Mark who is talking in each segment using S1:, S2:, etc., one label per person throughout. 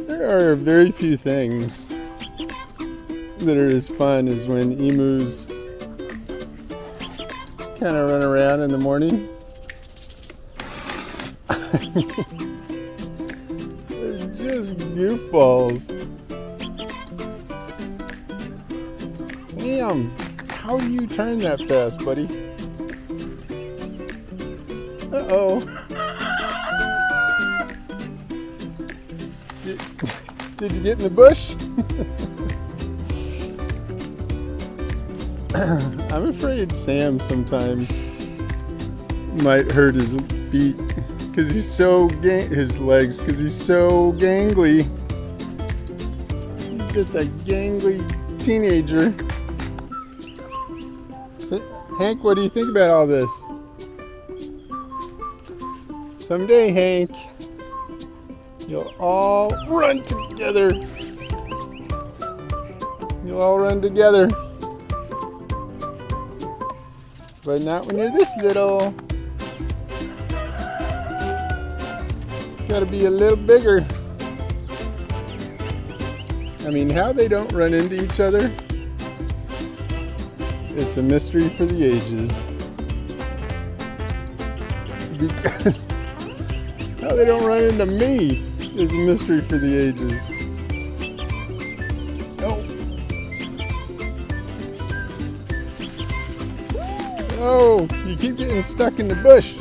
S1: There are very few things that are as fun as when emus kind of run around in the morning. They're just goofballs. Sam, how do you turn that fast, buddy? Uh-oh. Did you get in the bush? I'm afraid Sam sometimes might hurt his feet because he's so his legs because he's so gangly. He's just a gangly teenager. So, Hank, what do you think about all this? Someday, Hank, you'll all run together. You'll all run together. But not when you're this little. Gotta be a little bigger. I mean, how they don't run into each other, it's a mystery for the ages. Because how they don't run into me is a mystery for the ages. Oh, you keep getting stuck in the bush.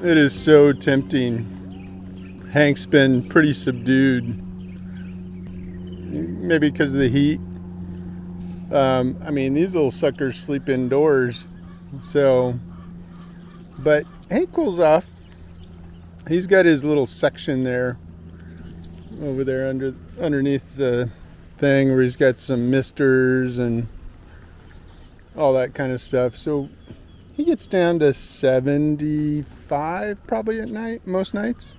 S1: It is so tempting. Hank's been pretty subdued. Maybe because of the heat. I mean, these little suckers sleep indoors. So, but Hank cools off. He's got his little section there, over there underneath the thing where he's got some misters and all that kind of stuff. So he gets down to 75 probably at night, most nights.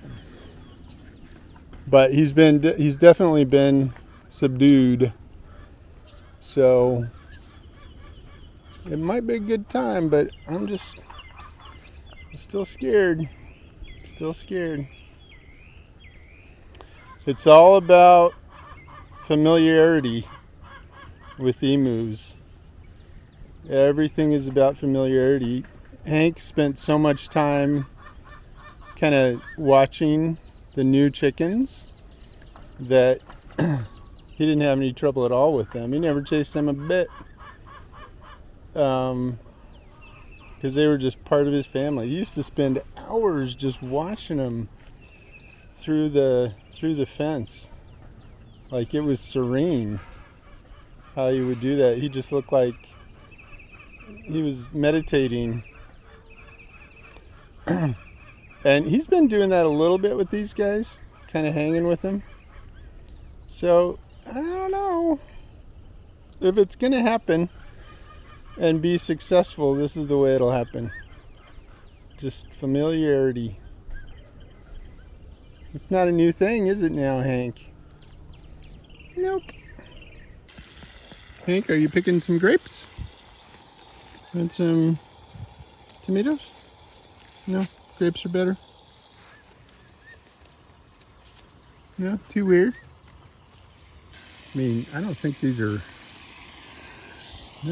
S1: But he's definitely been subdued. So it might be a good time, but I'm still scared. Still scared. It's all about familiarity with emus. Everything is about familiarity. Hank spent so much time kind of watching the new chickens that he didn't have any trouble at all with them. He never chased them a bit. Because they were just part of his family. He used to spend hours just watching them through the fence. Like it was serene how he would do that. He just looked like he was meditating. And he's been doing that a little bit with these guys, kind of hanging with them. So, I don't know if it's going to happen and be successful. This is the way it'll happen. Just familiarity. It's not a new thing, is it now, Hank? Nope. Hank, are you picking some grapes? And some tomatoes? No, grapes are better. No, too weird. I mean, I don't think none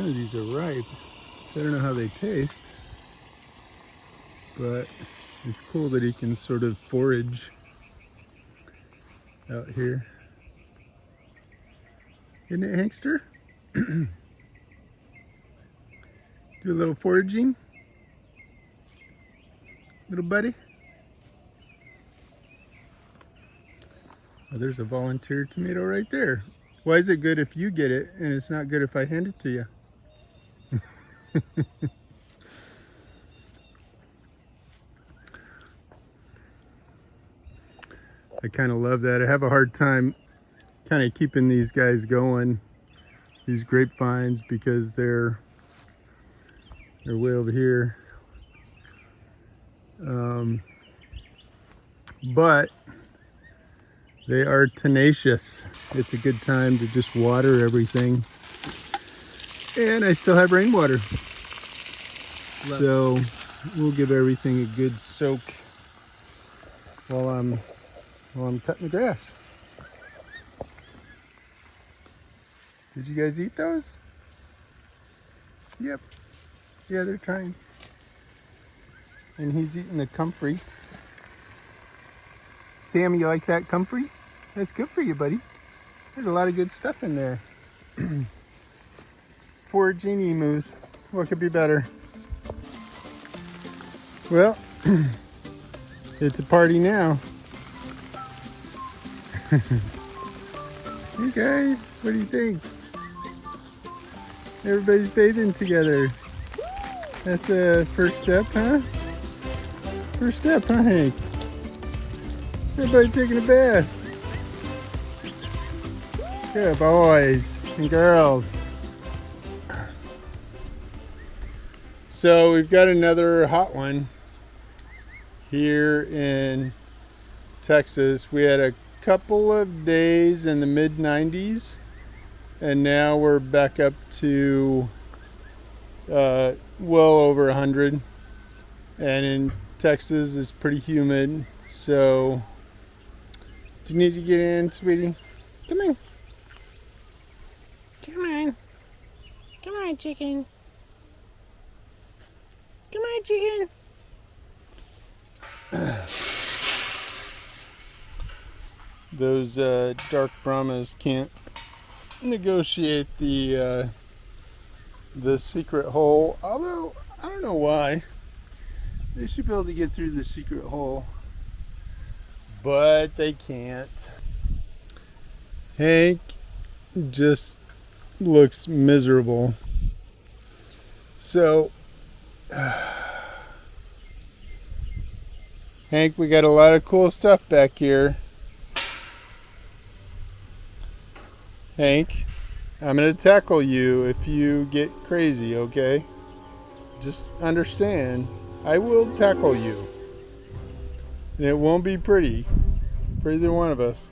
S1: of these are ripe. So I don't know how they taste. But it's cool that he can sort of forage out here. Isn't it, Hankster? Do a little foraging? Little buddy? Oh, there's a volunteer tomato right there. Why is it good if you get it and it's not good if I hand it to you? I kind of love that. I have a hard time kind of keeping these guys going, these grapevines, because they're way over here. But they are tenacious. It's a good time to just water everything. And I still have rainwater.
S2: Love
S1: So we'll give everything a good soak while I'm cutting the grass. Did you guys eat those? Yep. Yeah, they're trying. And he's eating the comfrey. Sam, you like that comfrey? That's good for you, buddy. There's a lot of good stuff in there. Foraging emus. What could be better? Well, it's a party now. Hey guys, what do you think? Everybody's bathing together. That's a first step, huh? First step, huh, Hank? Everybody taking a bath. Good boys and girls. So we've got another hot one here in Texas. We had a couple of days in the mid 90s, and now we're back up to well over 100. And in Texas it's pretty humid. So do you need to get in, sweetie? Come on. Come on. Come on, chicken. Come on, chicken. Those dark Brahmas can't negotiate the secret hole. Although I don't know why. They should be able to get through the secret hole, but they can't. Hank just looks miserable. So, Hank, we got a lot of cool stuff back here. Hank, I'm going to tackle you if you get crazy, okay? Just understand, I will tackle you. And it won't be pretty for either one of us.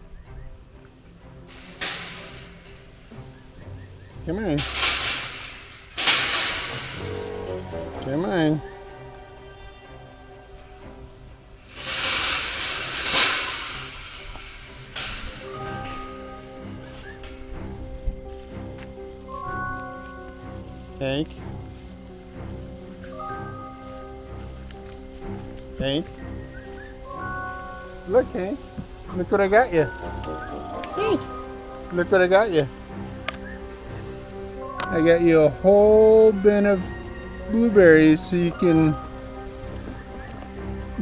S1: Come on. Come on. Hank. Hank. Look, Hank. Look what I got you. Hank. Look what I got you. I got you a whole bin of blueberries so you can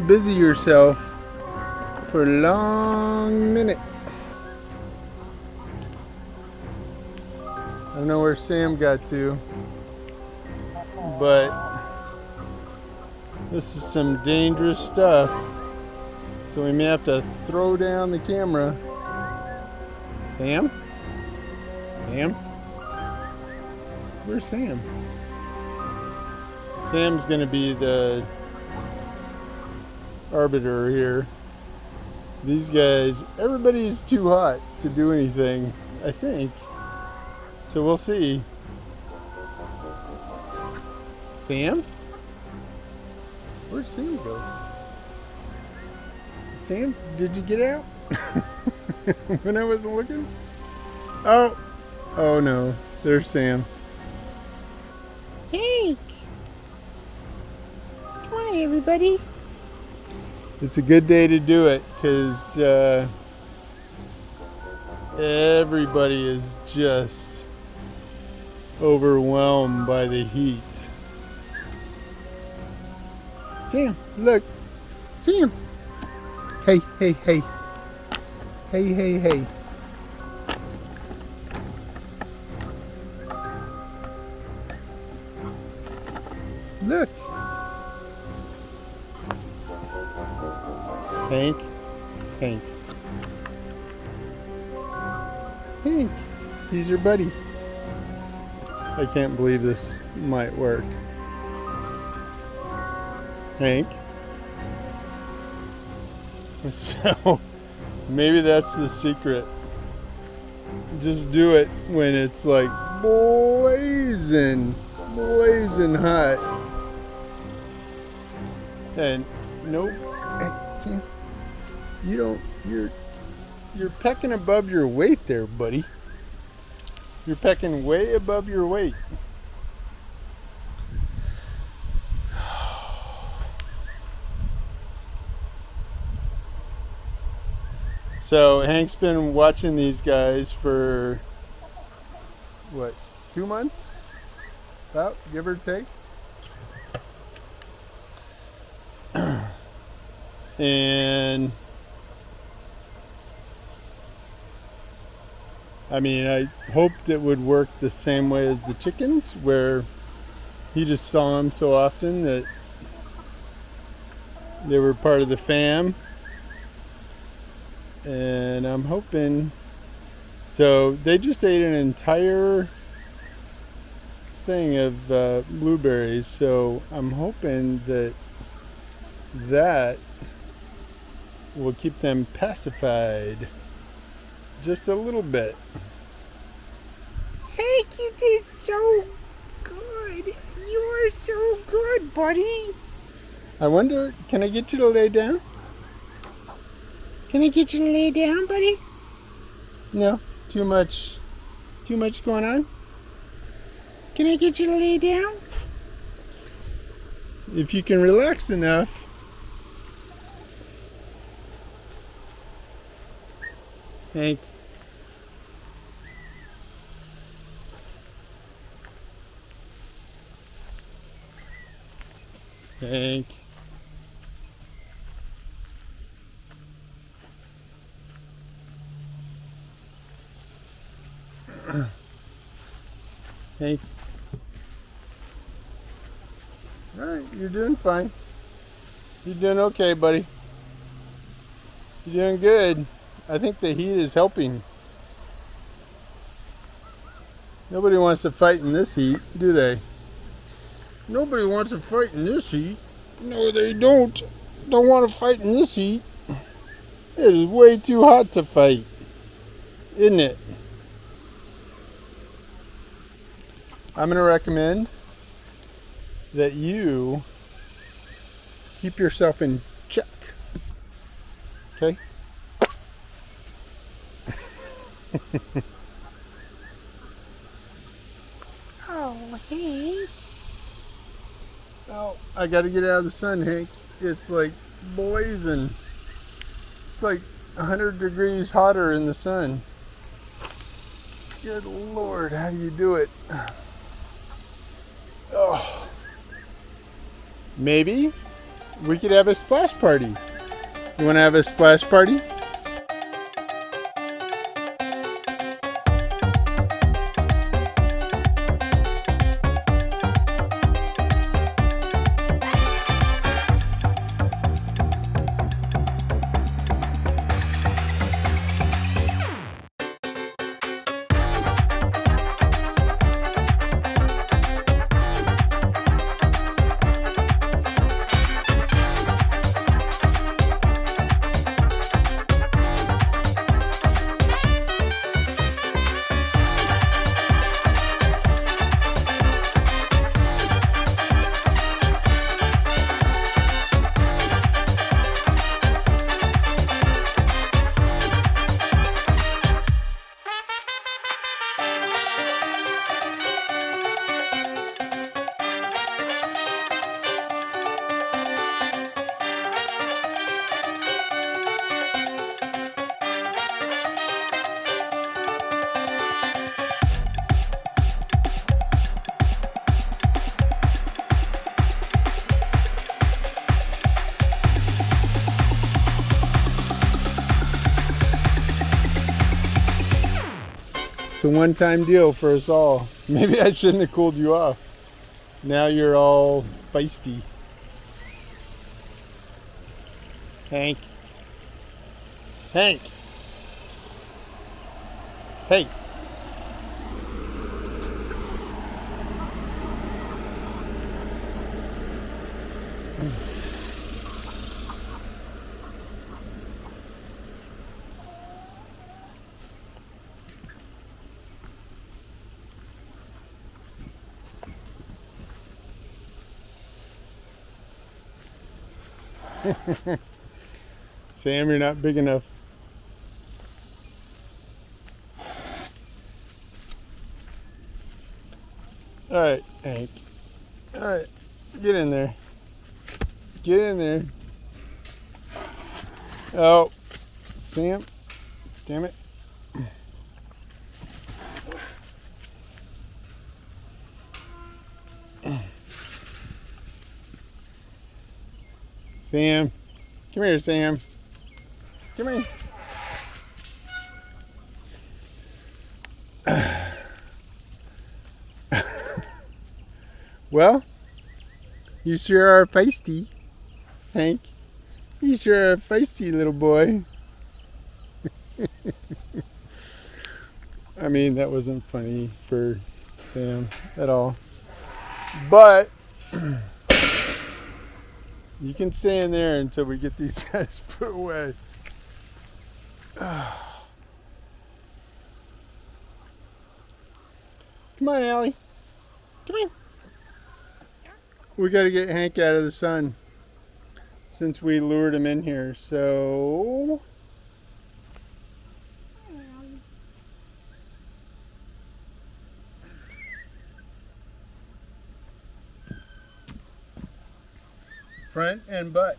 S1: busy yourself for a long minute. I don't know where Sam got to, but this is some dangerous stuff, so we may have to throw down the camera. Sam? Sam? Where's Sam? Sam's gonna be the arbiter here. These guys, everybody's too hot to do anything, I think. So we'll see. Sam? Where'd Sam go? Sam, did you get out? When I wasn't looking? Oh no, there's Sam. Hank! Come on, everybody. It's a good day to do it because everybody is just overwhelmed by the heat. Sam, look. Sam. Hey, hey, hey. Hey, hey, hey. Look. Hank. Hank. Hank. He's your buddy. I can't believe this might work. Hank. So, maybe that's the secret. Just do it when it's like blazing, blazing hot. And nope. Hey, see, you don't. You're pecking above your weight there, buddy. You're pecking way above your weight. So Hank's been watching these guys for what, 2 months? About, give or take. And I mean, I hoped it would work the same way as the chickens, where he just saw them so often that they were part of the fam. And I'm hoping, so they just ate an entire thing of blueberries, so I'm hoping that will keep them pacified just a little bit.
S3: Hank, you did so good. You're so good, buddy.
S1: I wonder, can I get you to lay down?
S3: Can I get you to lay down, buddy?
S1: No, too much going on?
S3: Can I get you to lay down?
S1: If you can relax enough. Hank. Hank. Hank. Alright, you're doing fine. You're doing okay, buddy. You're doing good. I think the heat is helping. Nobody wants to fight in this heat, do they? Nobody wants to fight in this heat. No, they don't. Don't want to fight in this heat. It is way too hot to fight, isn't it? I'm going to recommend that you keep yourself in check. Okay?
S3: Oh, Hank.
S1: Oh, I got to get out of the sun, Hank. It's like blazing. It's like 100 degrees hotter in the sun. Good Lord, how do you do it? Oh. Maybe we could have a splash party. You want to have a splash party? It's a one-time deal for us all. Maybe I shouldn't have cooled you off. Now you're all feisty. Hank. Hank. Hey. Sam, you're not big enough. All right, Hank. All right, get in there. Get in there. Oh, Sam. Damn it. Sam. Come here, Sam. Come here. Well, you sure are feisty, Hank. You sure are a feisty little boy. I mean, that wasn't funny for Sam at all. But you can stay in there until we get these guys put away. Come on, Allie. Come on. We got to get Hank out of the sun since we lured him in here. So front and butt.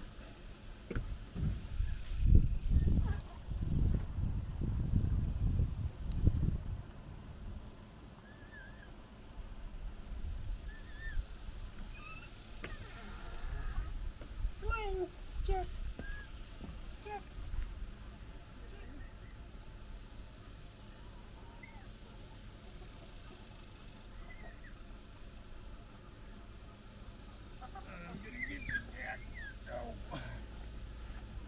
S3: Come on, Jeff. Jeff.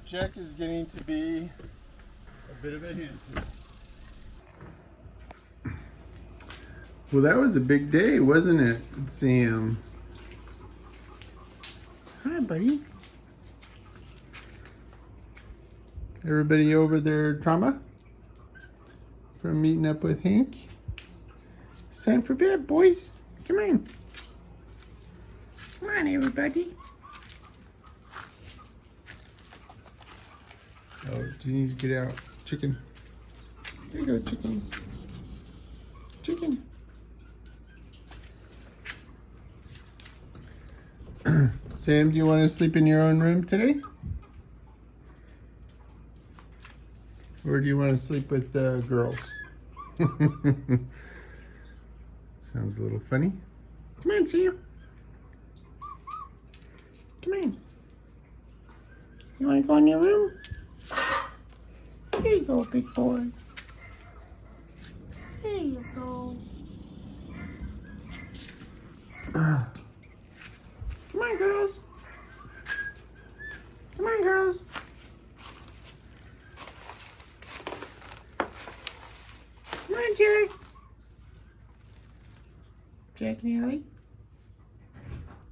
S1: Jack is getting to be a bit of a handful. Well, that was a big day, wasn't it, Sam? Hi, buddy. Everybody over their trauma from meeting up with Hank? It's time for bed, boys. Come on. Come on, everybody. Oh, do you need to get out? Chicken. There you go, chicken. Chicken. Sam, do you want to sleep in your own room today? Or do you want to sleep with the girls? Sounds a little funny. Come on, Sam. Come on. You want to go in your room? There you go, big boy. There you go. Come on, girls. Come on, girls. Come on, Jack. Jack and Ellie.